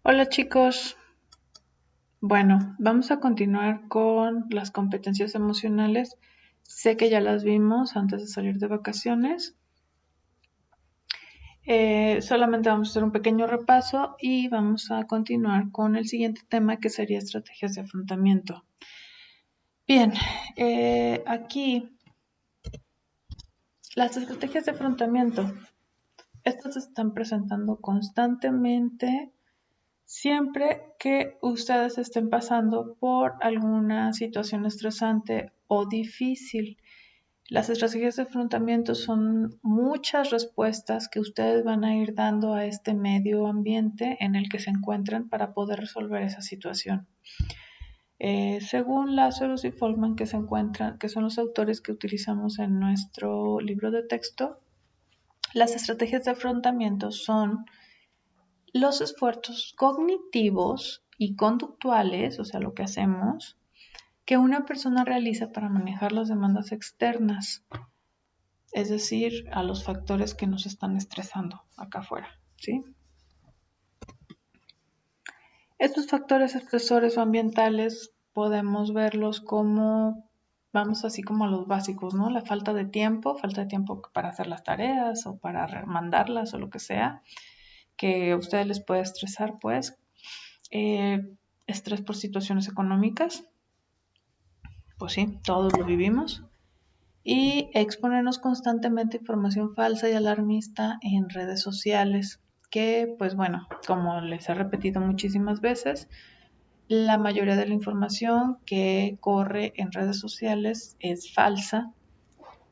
Hola chicos, bueno, vamos a continuar con las competencias emocionales. Sé que ya las vimos antes de salir de vacaciones. Solamente vamos a hacer un pequeño repaso y vamos a continuar con el siguiente tema que sería estrategias de afrontamiento. Bien, aquí las estrategias de afrontamiento, estas se están presentando constantemente siempre que ustedes estén pasando por alguna situación estresante o difícil. Las estrategias de afrontamiento son muchas respuestas que ustedes van a ir dando a este medio ambiente en el que se encuentran para poder resolver esa situación. Según Lazarus y Folkman, que son los autores que utilizamos en nuestro libro de texto, las estrategias de afrontamiento son los esfuerzos cognitivos y conductuales, o sea, lo que hacemos, que una persona realiza para manejar las demandas externas, es decir, a los factores que nos están estresando acá afuera, ¿sí? Estos factores estresores o ambientales podemos verlos como, vamos así como a los básicos, ¿no? La falta de tiempo para hacer las tareas o para mandarlas o lo que sea, que a ustedes les puede estresar, pues. Eh, Estrés por situaciones económicas, pues sí, todos lo vivimos. Y exponernos constantemente a información falsa y alarmista en redes sociales, que pues bueno, como les he repetido muchísimas veces, la mayoría de la información que corre en redes sociales es falsa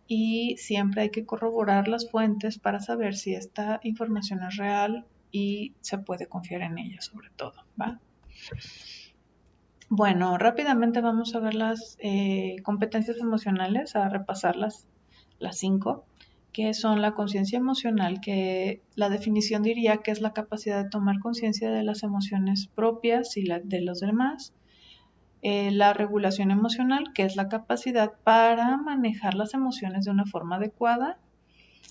y siempre hay que corroborar las fuentes para saber si esta información es real y se puede confiar en ella sobre todo, ¿va? Bueno, rápidamente vamos a ver las competencias emocionales, a repasar las 5, que son la conciencia emocional, que la definición diría que es la capacidad de tomar conciencia de las emociones propias y de los demás. La regulación emocional, que es la capacidad para manejar las emociones de una forma adecuada.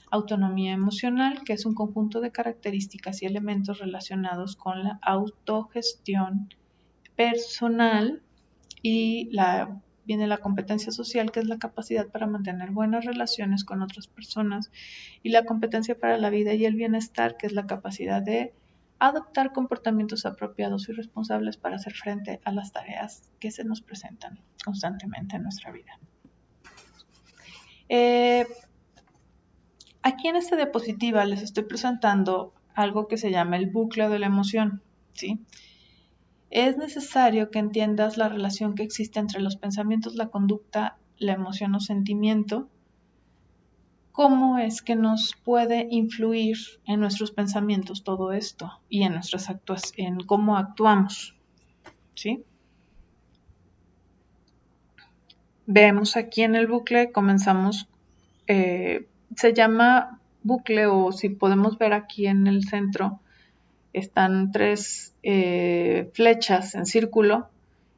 Autonomía emocional, que es un conjunto de características y elementos relacionados con la autogestión personal. Y viene la competencia social, que es la capacidad para mantener buenas relaciones con otras personas, y la competencia para la vida y el bienestar, que es la capacidad de adoptar comportamientos apropiados y responsables para hacer frente a las tareas que se nos presentan constantemente en nuestra vida. Aquí en esta diapositiva les estoy presentando algo que se llama el bucle de la emoción, ¿sí? Es necesario que entiendas la relación que existe entre los pensamientos, la conducta, la emoción o sentimiento, cómo es que nos puede influir en nuestros pensamientos todo esto y en en cómo actuamos, ¿sí? Vemos aquí en el bucle, comenzamos, se llama bucle, o si podemos ver aquí en el centro, están tres flechas en círculo.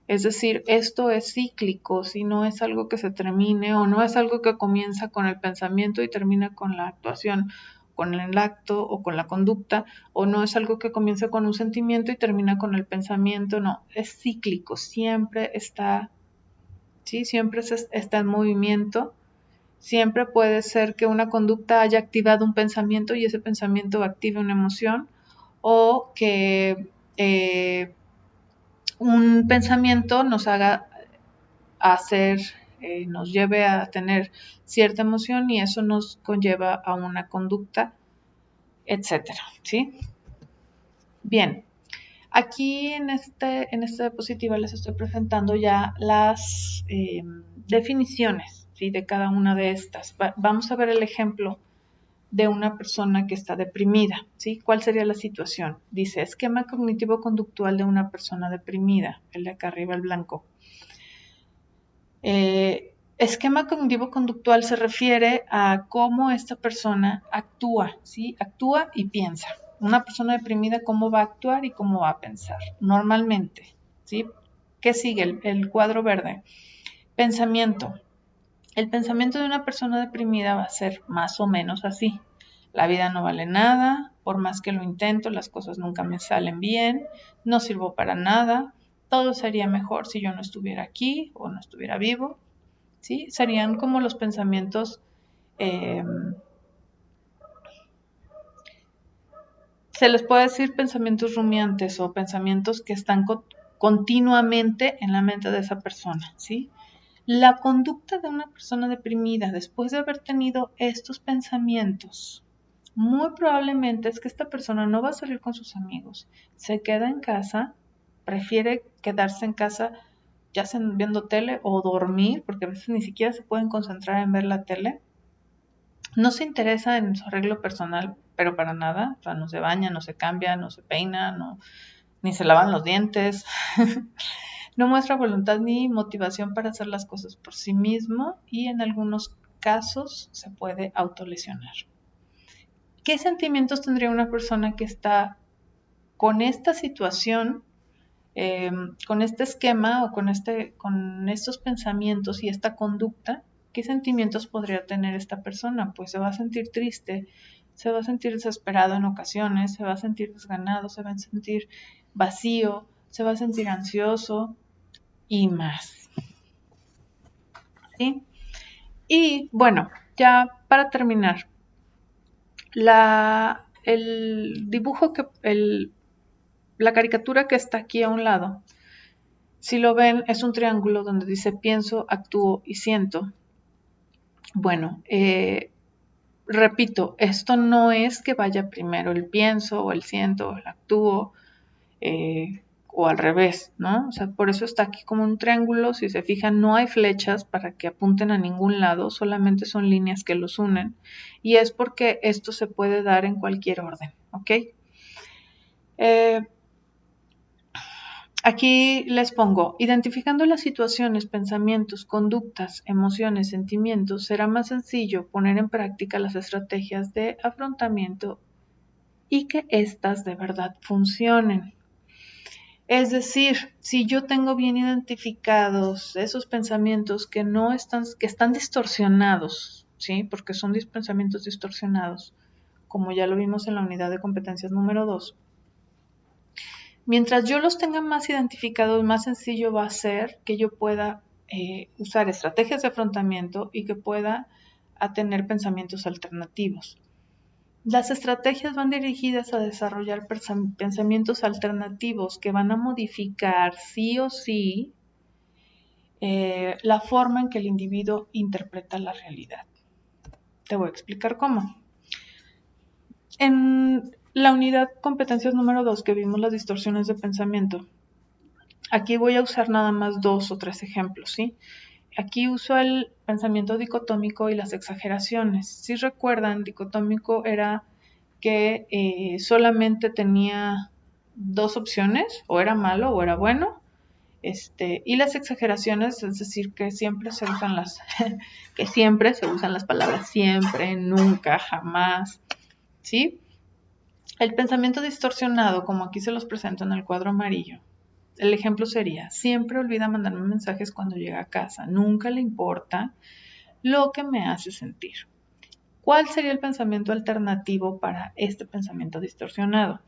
Es decir, esto es cíclico, si no es algo que se termine o no es algo que comienza con el pensamiento y termina con la actuación, con el acto o con la conducta, o no es algo que comienza con un sentimiento y termina con el pensamiento, no, es cíclico, siempre está, ¿sí? Siempre está en movimiento. Siempre puede ser que una conducta haya activado un pensamiento y ese pensamiento active una emoción, o que un pensamiento nos haga hacer, nos lleve a tener cierta emoción y eso nos conlleva a una conducta, etcétera, ¿sí? Bien, aquí en esta diapositiva les estoy presentando ya las definiciones, ¿sí? De cada una de estas. Vamos a ver el ejemplo de una persona que está deprimida, ¿sí? ¿Cuál sería la situación? Dice, esquema cognitivo-conductual de una persona deprimida, el de acá arriba, el blanco. Esquema cognitivo-conductual se refiere a cómo esta persona actúa, ¿sí? Actúa y piensa. Una persona deprimida, cómo va a actuar y cómo va a pensar, normalmente, ¿sí? ¿Qué sigue? El cuadro verde. Pensamiento. El pensamiento de una persona deprimida va a ser más o menos así. La vida no vale nada, por más que lo intento, las cosas nunca me salen bien, no sirvo para nada, todo sería mejor si yo no estuviera aquí o no estuviera vivo, ¿sí? Serían como los pensamientos, se les puede decir pensamientos rumiantes o pensamientos que están continuamente en la mente de esa persona, ¿sí? La conducta de una persona deprimida después de haber tenido estos pensamientos, muy probablemente es que esta persona no va a salir con sus amigos, se queda en casa, prefiere quedarse en casa ya sea viendo tele o dormir, porque a veces ni siquiera se pueden concentrar en ver la tele. No se interesa en su arreglo personal, pero para nada, o sea, no se baña, no se cambia, no se peina, ni se lavan los dientes. No muestra voluntad ni motivación para hacer las cosas por sí mismo y en algunos casos se puede autolesionar. ¿Qué sentimientos tendría una persona que está con esta situación, con este esquema o con estos pensamientos y esta conducta? ¿Qué sentimientos podría tener esta persona? Pues se va a sentir triste, se va a sentir desesperado en ocasiones, se va a sentir desganado, se va a sentir vacío, se va a sentir ansioso y más. ¿Sí? Y bueno, ya para terminar, el dibujo la caricatura que está aquí a un lado, si lo ven, es un triángulo donde dice pienso, actúo y siento. Bueno, repito, esto no es que vaya primero el pienso o el siento o el actúo, o al revés, ¿no? O sea, por eso está aquí como un triángulo. Si se fijan, no hay flechas para que apunten a ningún lado, solamente son líneas que los unen. Y es porque esto se puede dar en cualquier orden, ¿ok? Aquí les pongo, identificando las situaciones, pensamientos, conductas, emociones, sentimientos, será más sencillo poner en práctica las estrategias de afrontamiento y que éstas de verdad funcionen. Es decir, si yo tengo bien identificados esos pensamientos que están distorsionados, ¿sí? Porque son pensamientos distorsionados, como ya lo vimos en la unidad de competencias número 2. Mientras yo los tenga más identificados, más sencillo va a ser que yo pueda usar estrategias de afrontamiento y que pueda tener pensamientos alternativos. Las estrategias van dirigidas a desarrollar pensamientos alternativos que van a modificar sí o sí la forma en que el individuo interpreta la realidad. Te voy a explicar cómo. En la unidad competencias número 2 que vimos las distorsiones de pensamiento, aquí voy a usar nada más 2 o 3 ejemplos, ¿sí? Aquí uso el pensamiento dicotómico y las exageraciones. Si recuerdan, dicotómico era que solamente tenía dos opciones, o era malo o era bueno, y las exageraciones, es decir, que siempre se usan que siempre se usan las palabras siempre, nunca, jamás, ¿sí? El pensamiento distorsionado, como aquí se los presento en el cuadro amarillo, el ejemplo sería, siempre olvida mandarme mensajes cuando llega a casa, nunca le importa lo que me hace sentir. ¿Cuál sería el pensamiento alternativo para este pensamiento distorsionado?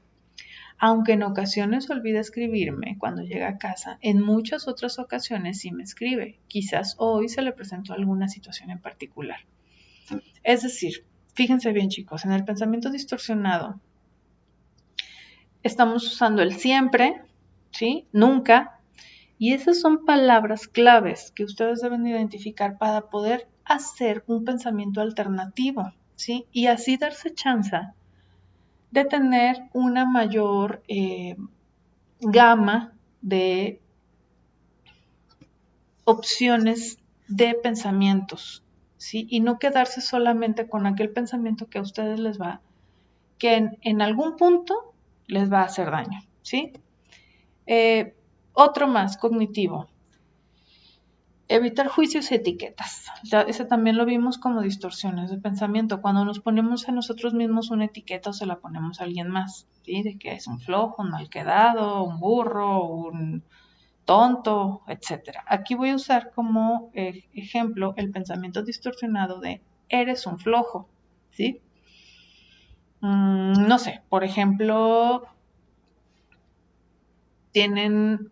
Aunque en ocasiones olvida escribirme cuando llega a casa, en muchas otras ocasiones sí me escribe. Quizás hoy se le presentó alguna situación en particular. Es decir, fíjense bien chicos, en el pensamiento distorsionado estamos usando el siempre, ¿sí? Nunca, y esas son palabras claves que ustedes deben identificar para poder hacer un pensamiento alternativo, ¿sí? Y así darse chance de tener una mayor gama de opciones de pensamientos, ¿sí? Y no quedarse solamente con aquel pensamiento que a ustedes que en algún punto les va a hacer daño, ¿sí? Otro más, cognitivo. Evitar juicios y etiquetas. Ese también lo vimos como distorsiones de pensamiento. Cuando nos ponemos a nosotros mismos una etiqueta o se la ponemos a alguien más, ¿sí? De que es un flojo, un mal quedado, un burro, un tonto, etc. Aquí voy a usar como ejemplo el pensamiento distorsionado de eres un flojo, ¿sí? no sé, por ejemplo, tienen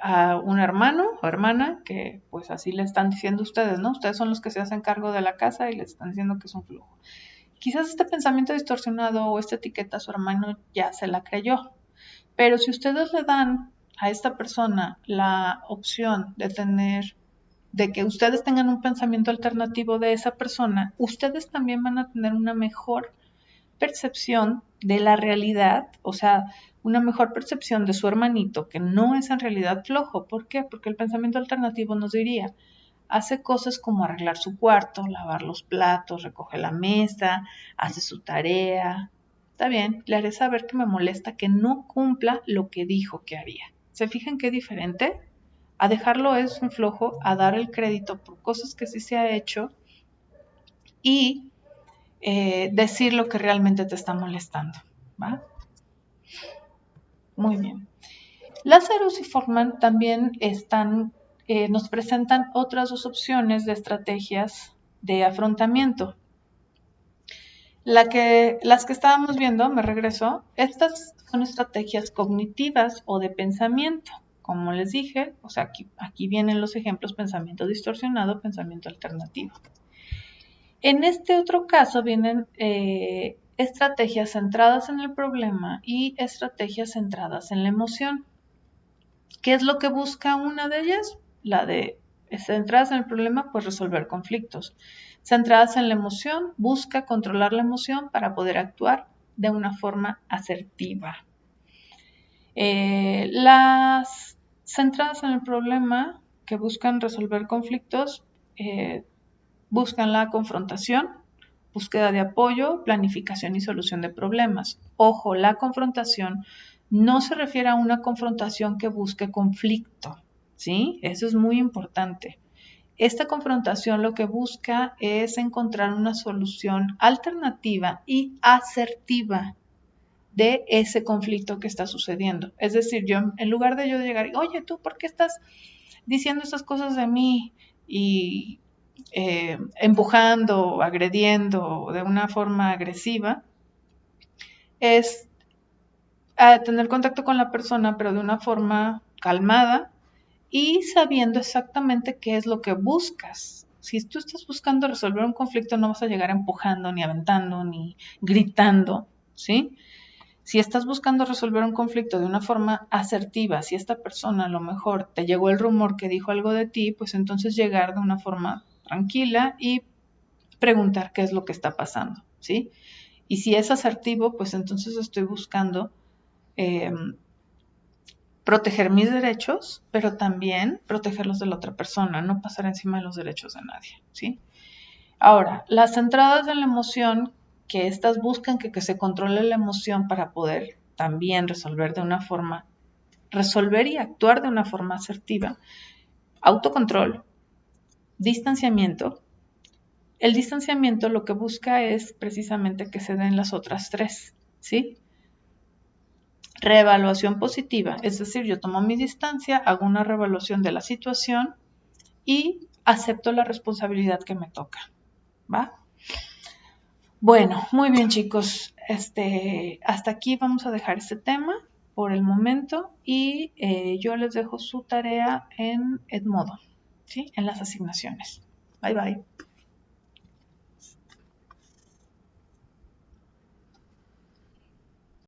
a un hermano o hermana que pues así le están diciendo ustedes, ¿no? Ustedes son los que se hacen cargo de la casa y le están diciendo que es un flujo. Quizás este pensamiento distorsionado o esta etiqueta a su hermano ya se la creyó, pero si ustedes le dan a esta persona la opción de que ustedes tengan un pensamiento alternativo de esa persona, ustedes también van a tener una mejor percepción de la realidad, o sea, una mejor percepción de su hermanito, que no es en realidad flojo. ¿Por qué? Porque el pensamiento alternativo nos diría, hace cosas como arreglar su cuarto, lavar los platos, recoge la mesa, hace su tarea. Está bien, le haré saber que me molesta que no cumpla lo que dijo que haría. ¿Se fijan qué diferente? A dejarlo es un flojo, a dar el crédito por cosas que sí se ha hecho y decir lo que realmente te está molestando. ¿Va? Muy bien. Lazarus y Forman también nos presentan otras dos opciones de estrategias de afrontamiento. Las que estábamos viendo, me regreso, estas son estrategias cognitivas o de pensamiento. Como les dije, o sea, aquí vienen los ejemplos: pensamiento distorsionado, pensamiento alternativo. En este otro caso vienen estrategias centradas en el problema y estrategias centradas en la emoción. ¿Qué es lo que busca una de ellas? La de centradas en el problema, pues resolver conflictos. Centradas en la emoción, busca controlar la emoción para poder actuar de una forma asertiva. Las centradas en el problema, que buscan resolver conflictos, buscan la confrontación, búsqueda de apoyo, planificación y solución de problemas. Ojo, la confrontación no se refiere a una confrontación que busque conflicto, ¿sí? Eso es muy importante. Esta confrontación lo que busca es encontrar una solución alternativa y asertiva de ese conflicto que está sucediendo. Es decir, yo, en lugar de yo llegar, oye, tú, ¿por qué estás diciendo esas cosas de mí? Y empujando, agrediendo de una forma agresiva, es tener contacto con la persona, pero de una forma calmada y sabiendo exactamente qué es lo que buscas. Si tú estás buscando resolver un conflicto, no vas a llegar empujando, ni aventando, ni gritando, ¿sí? Si estás buscando resolver un conflicto de una forma asertiva, si esta persona a lo mejor te llegó el rumor que dijo algo de ti, pues entonces llegar de una forma tranquila y preguntar qué es lo que está pasando, ¿sí? Y si es asertivo, pues entonces estoy buscando eh, proteger mis derechos, pero también proteger los de la otra persona, no pasar encima de los derechos de nadie, ¿sí? Ahora, las entradas en la emoción, que estas buscan que se controle la emoción para poder también resolver y actuar de una forma asertiva. Autocontrol, distanciamiento. El distanciamiento lo que busca es precisamente que se den las otras tres, ¿sí? Reevaluación positiva, es decir, yo tomo mi distancia, hago una reevaluación de la situación y acepto la responsabilidad que me toca, ¿va? Bueno, muy bien, chicos. Hasta aquí vamos a dejar este tema por el momento y yo les dejo su tarea en Edmodo, ¿sí? En las asignaciones. Bye bye.